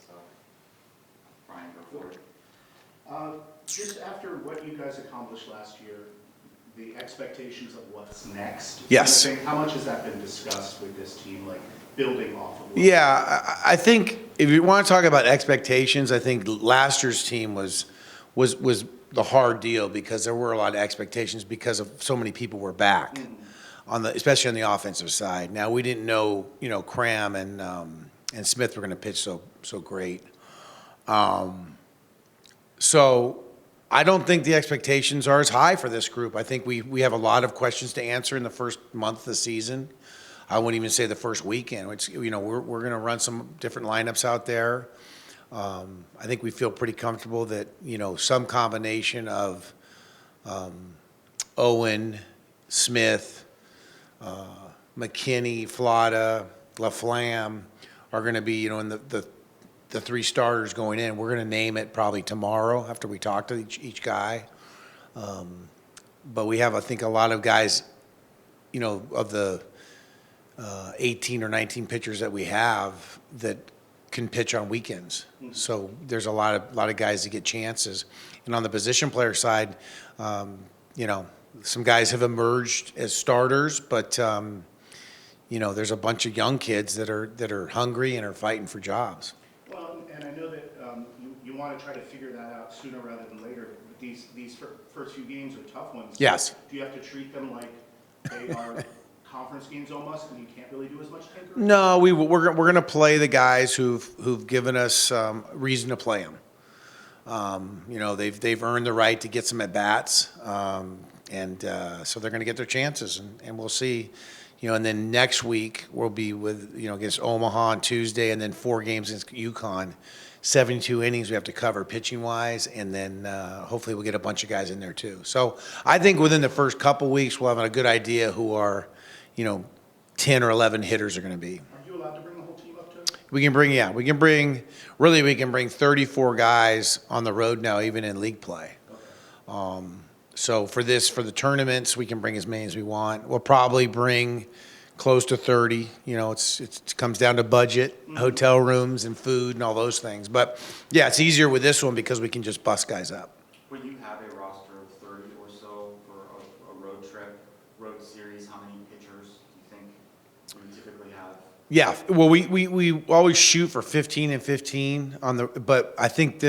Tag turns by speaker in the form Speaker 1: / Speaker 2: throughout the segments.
Speaker 1: So, Brian, go for it.
Speaker 2: Just after what you guys accomplished last year, the expectations of what's next.
Speaker 3: Yes.
Speaker 2: Kind of thing, how much has that been discussed with this team, like building off of?
Speaker 3: Yeah, I think if you want to talk about expectations, I think last year's team was the hard deal because there were a lot of expectations because of so many people were back especially on the offensive side. Now we didn't know, Cram and Smith were going to pitch so great. So I don't think the expectations are as high for this group. I think we have a lot of questions to answer in the first month of the season. I wouldn't even say the first weekend. It's, we're going to run some different lineups out there. I think we feel pretty comfortable that, some combination of Owen, Smith, McKinney, Flata, LaFlamme are going to be, in the three starters going in. We're going to name it probably tomorrow after we talk to each guy. But we have, I think, a lot of guys, of the 18 or 19 pitchers that we have that can pitch on weekends. So there's a lot of guys that get chances. And on the position player side, some guys have emerged as starters, but there's a bunch of young kids that are hungry and are fighting for jobs.
Speaker 2: Well, and I know that you want to try to figure that out sooner rather than later. But these first few games are tough ones.
Speaker 3: Yes.
Speaker 2: Do you have to treat them like they are conference games almost, and you can't really do as much tinkering?
Speaker 3: No, we're going to play the guys who've given us reason to play them. They've earned the right to get some at bats, and so they're going to get their chances, and we'll see. And then next week we'll be with against Omaha on Tuesday, and then 4 games against UConn. 72 innings we have to cover pitching wise, and then hopefully we'll get a bunch of guys in there too. So I think within the first couple weeks we'll have a good idea who our 10 or 11 hitters are going to be.
Speaker 2: Are you allowed to bring the whole team up to?
Speaker 3: We can bring 34 guys on the road now, even in league play.
Speaker 2: Okay.
Speaker 3: So for the tournaments, we can bring as many as we want. We'll probably bring close to 30. It comes down to budget, hotel rooms and food and all those things. But yeah, it's easier with this one because we can just bust guys up.
Speaker 1: Will you have a roster of 30 or so for a road trip, road series? How many pitchers do you think we typically have?
Speaker 3: Yeah, well, we always shoot for 15 and 15 but I think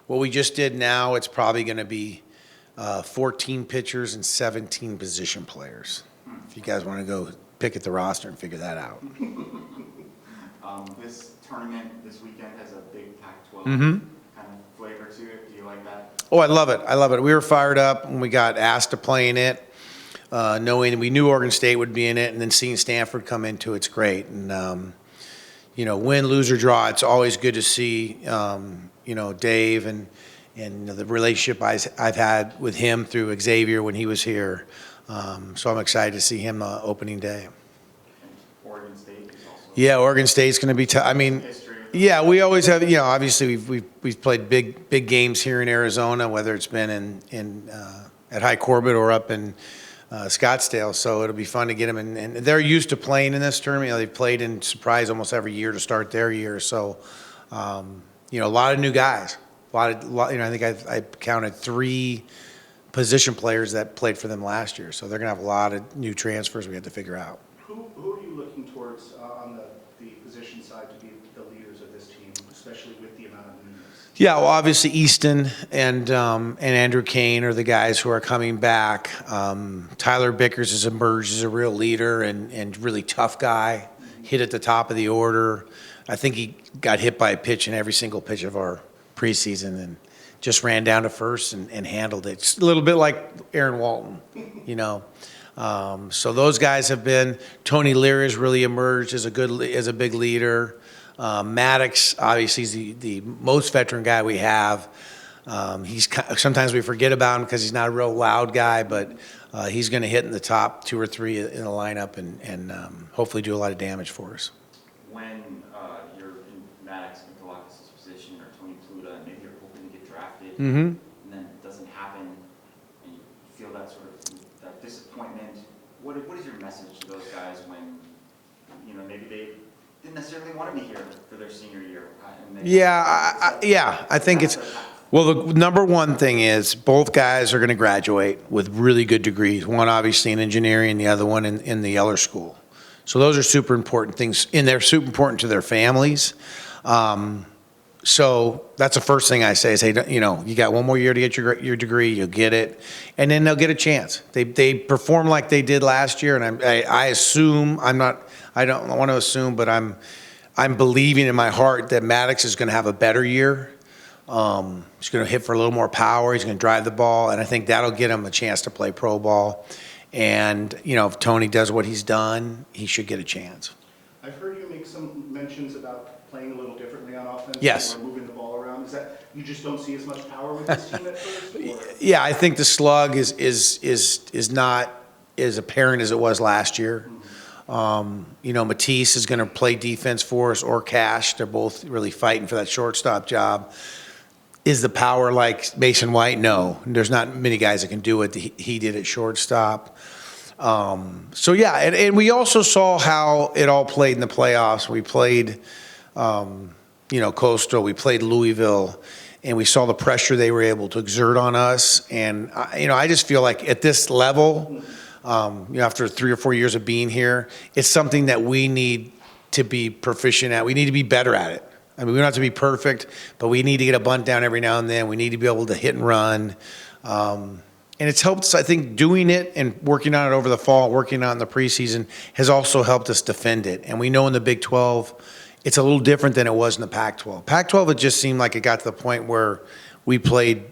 Speaker 3: what we just did now, it's probably going to be 14 pitchers and 17 position players. If you guys want to go pick at the roster and figure that out.
Speaker 1: This tournament this weekend has a big Pac-12
Speaker 3: Mm-hmm.
Speaker 1: kind of flavor to it. Do you like that?
Speaker 3: Oh, I love it. We were fired up when we got asked to play in it, knowing we knew Oregon State would be in it, and then seeing Stanford come into it's great. And, win, lose, or draw, it's always good to see, Dave and the relationship I've had with him through Xavier when he was here. So I'm excited to see him opening day.
Speaker 1: Oregon State is also.
Speaker 3: Yeah, Oregon State's going to be tough. I mean,
Speaker 1: History.
Speaker 3: yeah, we always have. Obviously we've played big games here in Arizona, whether it's been in at High Corbett or up in Scottsdale. So it'll be fun to get them, and they're used to playing in this tournament. They've played in Surprise almost every year to start their year. So a lot of new guys. I think I counted 3 position players that played for them last year. So they're going to have a lot of new transfers we have to figure out.
Speaker 2: Who are you looking towards on the position side to be the leaders of this team, especially with the amount of newness?
Speaker 3: Yeah, well, obviously Easton and Andrew Kane are the guys who are coming back. Tyler Bickers has emerged as a real leader and really tough guy. Hit at the top of the order. I think he got hit by a pitch in every single pitch of our preseason and just ran down to first and handled it. It's a little bit like Aaron Walton, So those guys have been. Tony Lear has really emerged as a big leader. Maddox, obviously, is the most veteran guy we have. Sometimes we forget about him because he's not a real loud guy, but he's going to hit in the top 2 or 3 in the lineup and hopefully do a lot of damage for us.
Speaker 1: When you're in Maddox Mikalakis' position or Tony Pluta, and maybe you're hoping to get drafted,
Speaker 3: Mm-hmm.
Speaker 1: and then it doesn't happen, and you feel that sort of that disappointment, what is your message to those guys when maybe they didn't necessarily want to be here for their senior year.
Speaker 3: I think it's, well, the number one thing is both guys are going to graduate with really good degrees. One obviously in engineering, the other one in the Eller School. So those are super important things, and they're super important to their families. So that's the first thing I say is, hey, you know, you got one more year to get your degree, you'll get it, and then they'll get a chance. They perform like they did last year, and I assume, I don't want to assume, but I'm believing in my heart that Maddox is going to have a better year. He's going to hit for a little more power. He's going to drive the ball, and I think that'll get him a chance to play pro ball. And, you know, if Tony does what he's done, he should get a chance.
Speaker 2: I've heard you make some mentions about playing a little differently on offense.
Speaker 3: Yes.
Speaker 2: Or moving the ball around. Is that, you just don't see as much power with this team at first? Or?
Speaker 3: Yeah, I think the slug is not as apparent as it was last year. You know, Matisse is going to play defense for us, or Cash. They're both really fighting for that shortstop job. Is the power like Mason White? No. There's not many guys that can do it. He did at shortstop. So, yeah, and we also saw how it all played in the playoffs. We played, you know, Coastal. We played Louisville. And we saw the pressure they were able to exert on us. And, you know, I just feel like at this level, you know, after 3 or 4 years of being here, it's something that we need to be proficient at. We need to be better at it. I mean, we don't have to be perfect, but we need to get a bunt down every now and then. We need to be able to hit and run. And it's helped us, I think, doing it and working on it over the fall, working on it in the preseason has also helped us defend it. And we know in the Big 12, it's a little different than it was in the Pac-12. Pac-12, it just seemed like it got to the point where we played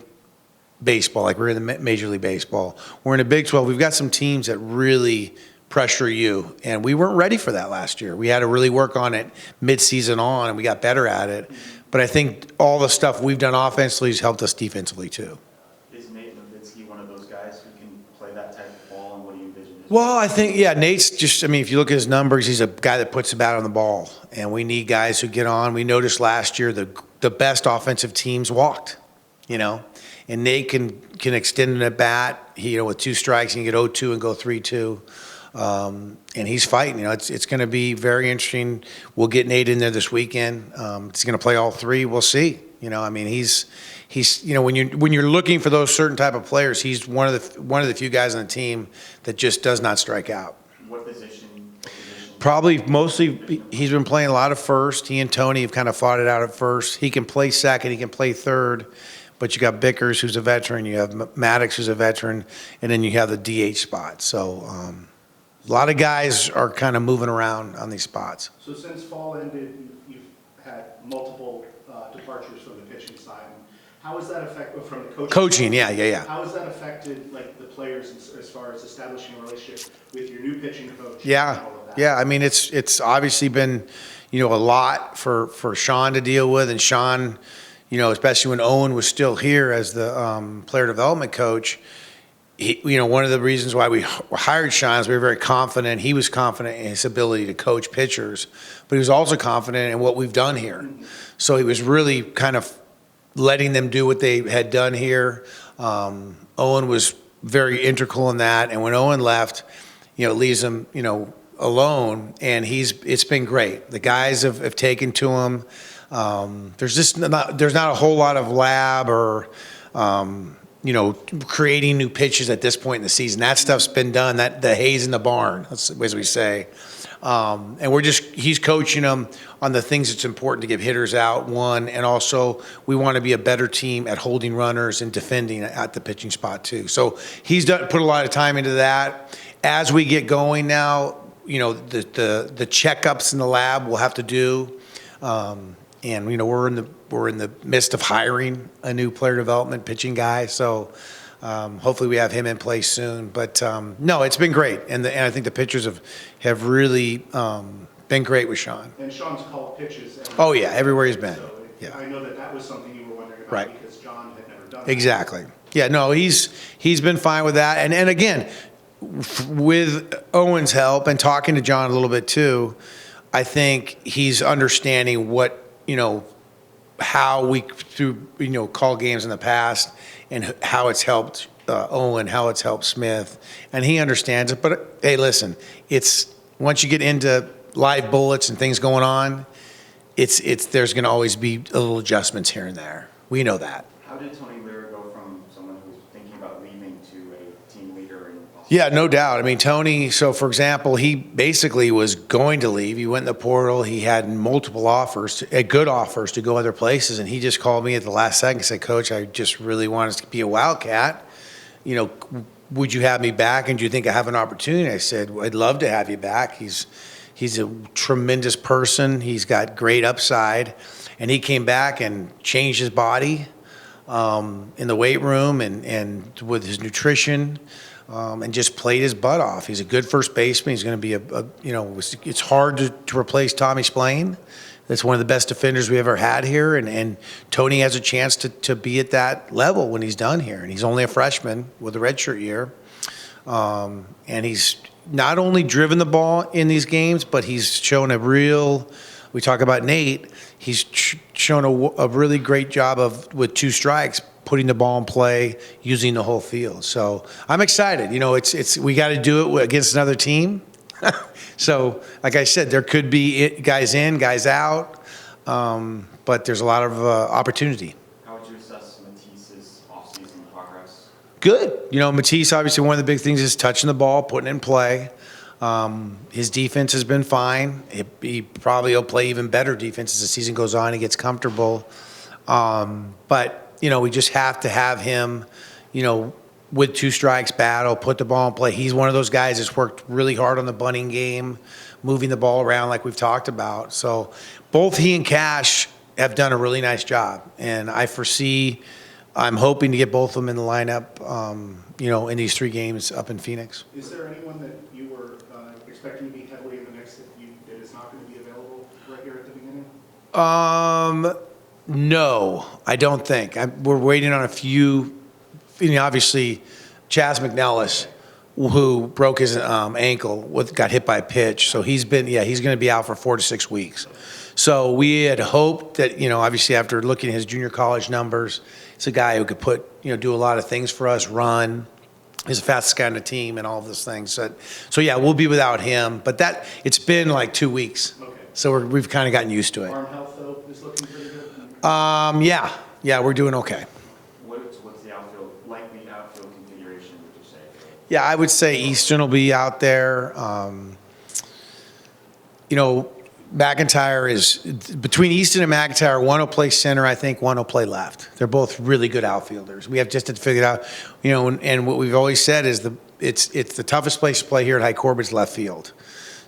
Speaker 3: baseball, like we're in the Major League Baseball. We're in the Big 12. We've got some teams that really pressure you, and we weren't ready for that last year. We had to really work on it mid-season on, and we got better at it. But I think all the stuff we've done offensively has helped us defensively too.
Speaker 1: Is Nate Nowitzki one of those guys who can play that type of ball, and what do you envision?
Speaker 3: Well, I think, yeah, Nate's just, I mean, if you look at his numbers, he's a guy that puts the bat on the ball, and we need guys who get on. We noticed last year the best offensive teams walked, you know, and Nate can extend an at bat. He, you know, with 2 strikes, he can get 0-2 and go 3-2. And he's fighting. You know, it's going to be very interesting. We'll get Nate in there this weekend. He's going to play all 3. We'll see. You know, I mean, he's you know, when you're looking for those certain type of players, he's one of the few guys on the team that just does not strike out.
Speaker 1: What position?
Speaker 3: Probably mostly he's been playing a lot of first. He and Tony have kind of fought it out at first. He can play second. He can play third. But you got Bickers, who's a veteran. You have Maddox, who's a veteran, and then you have the DH spot. So. A lot of guys are kind of moving around on these spots.
Speaker 2: So since fall ended, you've had multiple departures from the pitching side. How has that affected from the coaching?
Speaker 3: Coaching, yeah.
Speaker 2: How has that affected like the players as far as establishing a relationship with your new pitching coach?
Speaker 3: Yeah,
Speaker 2: and all of that?
Speaker 3: yeah. I mean, it's obviously been, you know, a lot for Sean to deal with, and Sean, you know, especially when Owen was still here as the player development coach. You know, one of the reasons why we hired Sean is we were very confident. He was confident in his ability to coach pitchers, but he was also confident in what we've done here. So he was really kind of letting them do what they had done here. Owen was very integral in that. And when Owen left, you know, it leaves him, you know, alone. And it's been great. The guys have taken to him. There's not a whole lot of lab or, you know, creating new pitches at this point in the season. That stuff's been done. The hay's in the barn, as we say. And he's coaching them on the things that's important to give hitters out, one, and also we want to be a better team at holding runners and defending at the pitching spot too. So he's put a lot of time into that. As we get going now, you know, the checkups in the lab we'll have to do. And, you know, we're in the midst of hiring a new player development pitching guy. So hopefully we have him in place soon. But, no, it's been great. And I think the pitchers have really been great with Sean.
Speaker 2: And Sean's called pitches.
Speaker 3: Oh, yeah, everywhere he's been.
Speaker 2: So
Speaker 3: Yeah.
Speaker 2: I know that was something you were wondering about,
Speaker 3: Right.
Speaker 2: because John had never done that.
Speaker 3: Exactly. Yeah, no, he's been fine with that. And again, with Owen's help and talking to John a little bit too, I think he's understanding what, you know, how we through, you know, call games in the past and how it's helped Owen, how it's helped Smith, and he understands it. But hey, listen, it's once you get into live bullets and things going on, there's going to always be little adjustments here and there. We know that.
Speaker 1: How did Tony Lear go from someone who's thinking about leaving to a team leader in Boston?
Speaker 3: Yeah, no doubt. I mean, Tony, so for example, he basically was going to leave. He went in the portal. He had multiple offers, good offers to go other places. And he just called me at the last second and said, Coach, I just really want us to be a Wildcat. You know, would you have me back? And do you think I have an opportunity? I said, I'd love to have you back. He's a tremendous person. He's got great upside. And he came back and changed his body in the weight room and with his nutrition and just played his butt off. He's a good first baseman. He's going to be it's hard to replace Tommy Splain. That's one of the best defenders we ever had here. And Tony has a chance to be at that level when he's done here. And he's only a freshman with a redshirt year. And he's not only driven the ball in these games, but he's shown we talk about Nate, he's shown a really great job with two strikes, putting the ball in play, using the whole field. So I'm excited. You know, we got to do it against another team. So, like I said, there could be guys in, guys out, but there's a lot of opportunity.
Speaker 1: How would you assess Matisse's offseason progress?
Speaker 3: Good. You know, Matisse, obviously one of the big things is touching the ball, putting it in play. His defense has been fine. He probably will play even better defense as the season goes on. He gets comfortable. But, you know, we just have to have him, you know, with two strikes battle, put the ball in play. He's one of those guys that's worked really hard on the bunting game, moving the ball around like we've talked about. So both he and Cash have done a really nice job. And I'm hoping to get both of them in the lineup, you know, in these 3 games up in Phoenix.
Speaker 2: Is there anyone that you were expecting to be heavily in the mix that is not going to be available right here at the beginning?
Speaker 3: No, I don't think. We're waiting on a few. You know, obviously, Chaz McNellis, who broke his ankle, got hit by a pitch. So he's going to be out for 4 to 6 weeks. So we had hoped that, you know, obviously after looking at his junior college numbers, it's a guy who could do a lot of things for us, run. He's the fastest guy on the team and all of those things. So yeah, we'll be without him. But it's been like 2 weeks.
Speaker 2: Okay.
Speaker 3: So we've kind of gotten used to it.
Speaker 2: Arm health, though, is looking pretty good?
Speaker 3: Yeah, we're doing okay.
Speaker 1: What's the likely outfield configuration, would you say?
Speaker 3: Yeah, I would say Easton will be out there. You know, McIntyre is between Easton and McIntyre. One will play center, I think. One will play left. They're both really good outfielders. We have just to figure it out. You know, and what we've always said is it's the toughest place to play here at High Corbett's left field.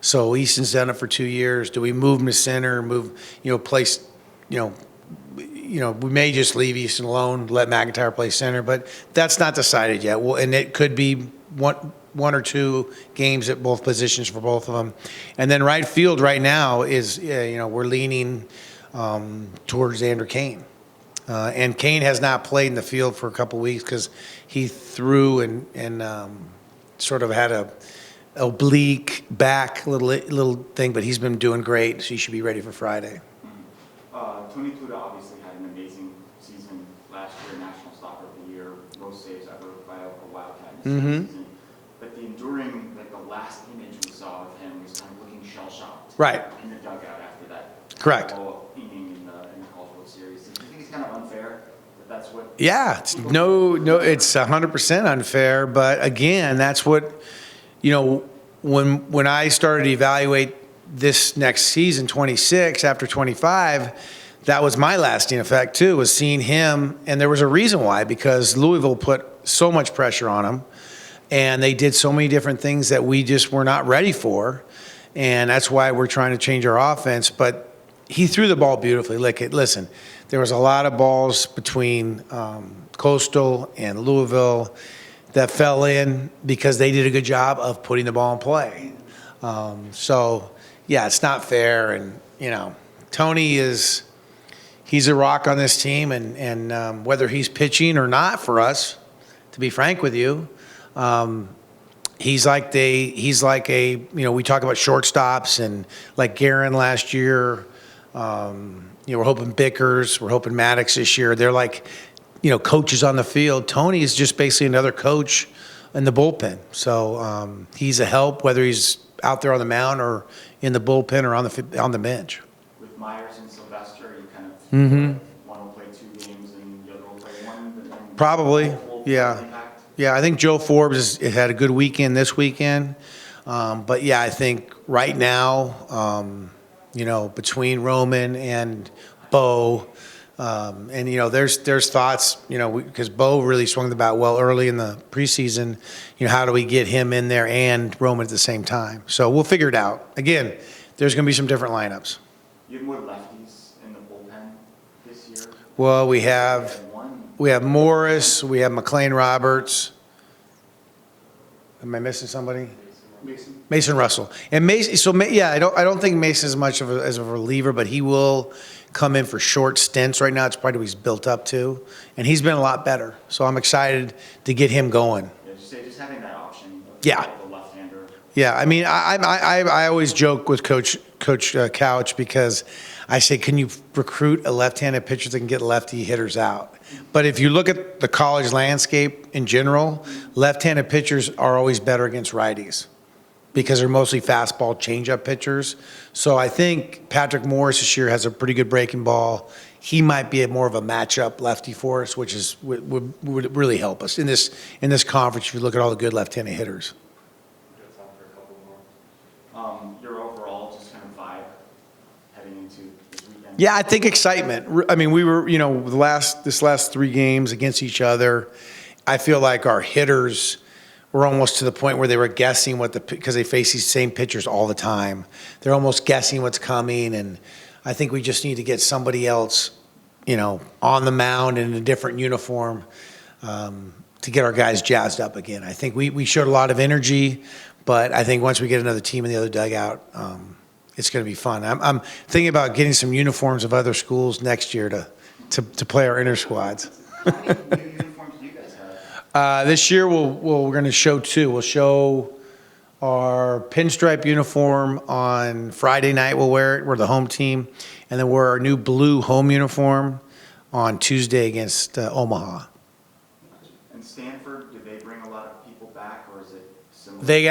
Speaker 3: So Easton's done it for 2 years. Do we move him to center? Place? We may just leave Easton alone, let McIntyre play center, but that's not decided yet. And it could be one or two games at both positions for both of them. And then right field right now is, we're leaning towards Andrew Kane. And Kane has not played in the field for a couple weeks because he threw and sort of had a oblique back little thing, but he's been doing great, so he should be ready for Friday.
Speaker 1: Tony Tuda obviously had an amazing season last year, National Stopper of the Year, most saves ever by a Wildcat in the season. But the enduring, the last image we saw of him was kind of looking shell-shocked.
Speaker 3: Right.
Speaker 1: In the dugout after that.
Speaker 3: Correct.
Speaker 1: Inning in the College World Series. Do you think it's kind of unfair that that's what?
Speaker 3: Yeah, it's 100% unfair. But again, that's what, when I started to evaluate this next season, 26 after 25, that was my lasting effect too, was seeing him. And there was a reason why, because Louisville put so much pressure on him and they did so many different things that we just were not ready for. And that's why we're trying to change our offense. But he threw the ball beautifully. Listen, there was a lot of balls between Coastal and Louisville that fell in because they did a good job of putting the ball in play. So yeah, it's not fair. And, Tony he's a rock on this team, and whether he's pitching or not for us, to be frank with you, he's like we talk about shortstops and like Guerin last year. We're hoping Bickers, we're hoping Maddox this year. They're like, coaches on the field. Tony is just basically another coach in the bullpen. So he's a help, whether he's out there on the mound or in the bullpen or on the bench.
Speaker 1: With Myers and Sylvester, you kind of one will play 2 games and the other will play 1. But then
Speaker 3: Probably,
Speaker 1: both will
Speaker 3: yeah.
Speaker 1: impact.
Speaker 3: Yeah, I think Joe Forbes had a good weekend this weekend. But yeah, I think right now, between Roman and Bo, and there's thoughts, because Bo really swung the bat well early in the preseason. How do we get him in there and Roman at the same time? So we'll figure it out. Again, there's going to be some different lineups.
Speaker 1: You have more lefties in the bullpen this year.
Speaker 3: Well, we
Speaker 1: You
Speaker 3: have
Speaker 1: had one.
Speaker 3: Morris, we have McLean Roberts. Am I missing somebody? Mason Russell. And Mason, I don't think Mason is much as a reliever, but he will come in for short stints. Right now, it's probably what he's built up to, and he's been a lot better. So I'm excited to get him going.
Speaker 1: Yeah, just having that option. Of
Speaker 3: Yeah.
Speaker 1: The left-hander.
Speaker 3: Yeah, I mean, I always joke with Coach Couch because I say, can you recruit a left-handed pitcher that can get lefty hitters out? But if you look at the college landscape in general, left-handed pitchers are always better against righties, because they're mostly fastball changeup pitchers. So I think Patrick Morris this year has a pretty good breaking ball. He might be more of a matchup lefty for us, which would really help us in this conference if you look at all the good left-handed hitters.
Speaker 1: Your overall just kind of vibe heading into this weekend.
Speaker 3: Yeah, I think excitement. I mean, we were, this last 3 games against each other, I feel like our hitters were almost to the point where they were guessing because they face these same pitchers all the time. They're almost guessing what's coming, and I think we just need to get somebody else, on the mound in a different uniform to get our guys jazzed up again. I think we showed a lot of energy, but I think once we get another team in the other dugout, it's going to be fun. I'm thinking about getting some uniforms of other schools next year to play our inter squads.
Speaker 1: How many new uniforms do you guys have?
Speaker 3: This year we're going to show 2. We'll show our pinstripe uniform on Friday night. We'll wear it. We're the home team, and then wear our new blue home uniform on Tuesday against Omaha.
Speaker 1: And Stanford, do they bring a lot of people back, or is it similar?
Speaker 3: They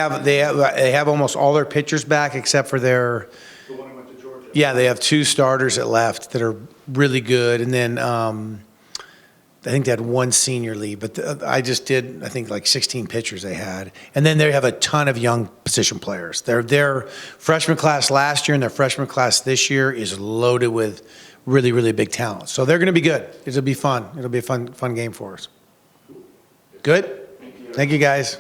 Speaker 3: have almost all their pitchers back except for their.
Speaker 2: The one who went to Georgia.
Speaker 3: Yeah, they have 2 starters that left that are really good, and then I think they had 1 senior leave, but I just did, I think, like 16 pitchers they had. And then they have a ton of young position players. Their freshman class last year and their freshman class this year is loaded with really, really big talent. So they're going to be good. It'll be fun. It'll be a fun game for us. Good?
Speaker 1: Thank you.
Speaker 3: Thank you, guys.